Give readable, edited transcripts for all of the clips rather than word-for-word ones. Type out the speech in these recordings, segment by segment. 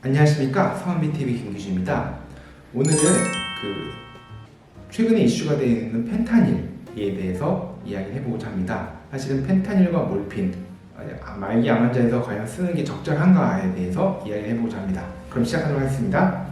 안녕하십니까, 성한비TV 김규주입니다. 오늘은 최근에 이슈가 되어 있는 펜타닐에 대해서 이야기를 해보고자 합니다. 사실은 펜타닐과 몰핀, 말기 암 환자에서 과연 쓰는 게 적절한가에 대해서 이야기를 해보고자 합니다. 그럼 시작하도록 하겠습니다.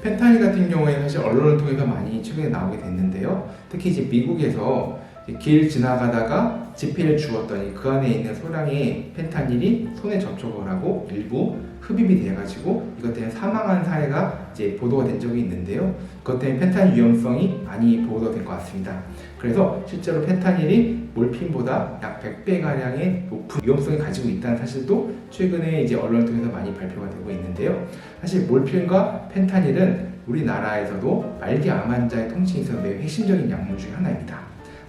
펜타닐 같은 경우에는 사실 언론을 통해서 많이 최근에 나오게 됐는데요. 특히 이제 미국에서 길 지나가다가 지폐를 주었더니 그 안에 있는 소량의 펜타닐이 손에 접촉을 하고 일부 흡입이 돼가지고 이것 때문에 사망한 사례가 이제 보도가 된 적이 있는데요. 그것 때문에 펜타닐 위험성이 많이 보도가 된 것 같습니다. 그래서 실제로 펜타닐이 몰핀보다 약 100배 가량의 높은 위험성을 가지고 있다는 사실도 최근에 이제 언론을 통해서 많이 발표가 되고 있는데요. 사실 몰핀과 펜타닐은 우리나라에서도 말기 암 환자의 통치에 있어서 매우 핵심적인 약물 중에 하나입니다.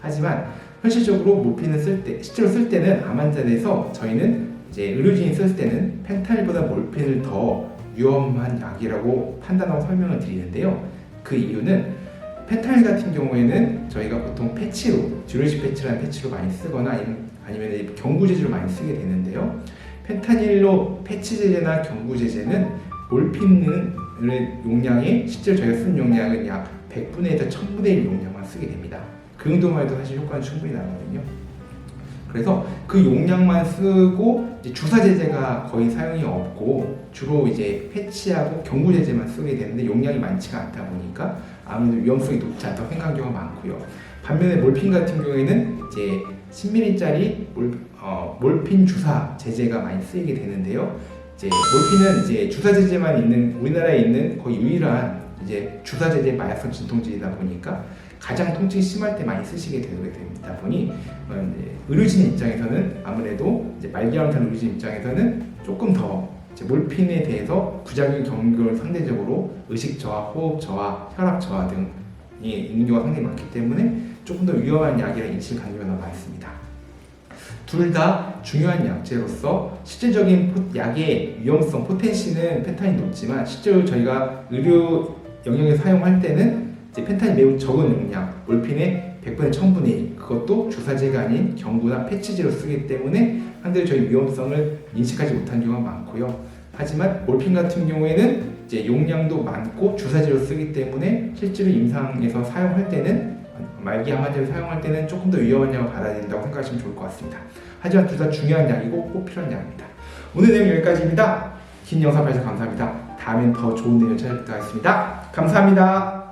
하지만 현실적으로 몰핀을 실제로 쓸 때는 암 환자에서 저희는 이제 의료진이 쓸 때는 펜타닐보다 몰핀을 더 위험한 약이라고 판단하고 설명을 드리는데요. 그 이유는 펜타닐 같은 경우에는 저희가 보통 패치로, 듀레시 패치라는 패치로 많이 쓰거나 아니면 경구제제로 많이 쓰게 되는데요. 펜타닐로 패치 제제나 경구제제는 몰핀의 용량이 실제로 저희가 쓴 용량은 약 100분의 1에서 1000분의 1 용량만 쓰게 됩니다. 그 정도만 해도 사실 효과는 충분히 나거든요. 그래서 그 용량만 쓰고 이제 주사 제제가 거의 사용이 없고 주로 이제 패치하고 경구 제제만 쓰게 되는데 용량이 많지가 않다 보니까 아무래도 위험성이 높지 않다고 생각하는 경우가 많고요. 반면에 몰핀 같은 경우에는 이제 10ml짜리 몰핀 주사 제제가 많이 쓰이게 되는데요. 이제 몰핀은 이제 주사 제제만 있는 우리나라에 있는 거의 유일한 이제 주사 제제 마약성 진통제이다 보니까 가장 통증이 심할 때 많이 쓰시게 되다 보니 의료진 입장에서는 아무래도 이제 말기암 환자 의료진 입장에서는 조금 더 이제 몰핀에 대해서 부작용 경고를 상대적으로 의식 저하, 호흡 저하, 혈압 저하 등이 있는 경우가 상당히 많기 때문에 조금 더 위험한 약이라는 인식을 갖는 경우가 많습니다. 둘 다 중요한 약제로서 실질적인 약의 위험성, 포텐시는 펜타닐이 높지만 실제로 저희가 의료 영역에 사용할 때는 이제 펜타닐 매우 적은 용량, 몰핀의 100분의 1000분의 1, 그것도 주사제가 아닌 경구나 패치제로 쓰기 때문에 상대적으로 저희 위험성을 인식하지 못한 경우가 많고요. 하지만 몰핀 같은 경우에는 이제 용량도 많고 주사제로 쓰기 때문에 실제로 임상에서 사용할 때는 말기 암 환자를 사용할 때는 조금 더 위험한 약을 받아야 된다고 생각하시면 좋을 것 같습니다. 하지만 둘 다 중요한 약이고 꼭 필요한 약입니다. 오늘 내용 여기까지입니다. 긴 영상 봐주셔서 감사합니다. 다음엔 더 좋은 내용 찾아뵙도록 하겠습니다. 감사합니다.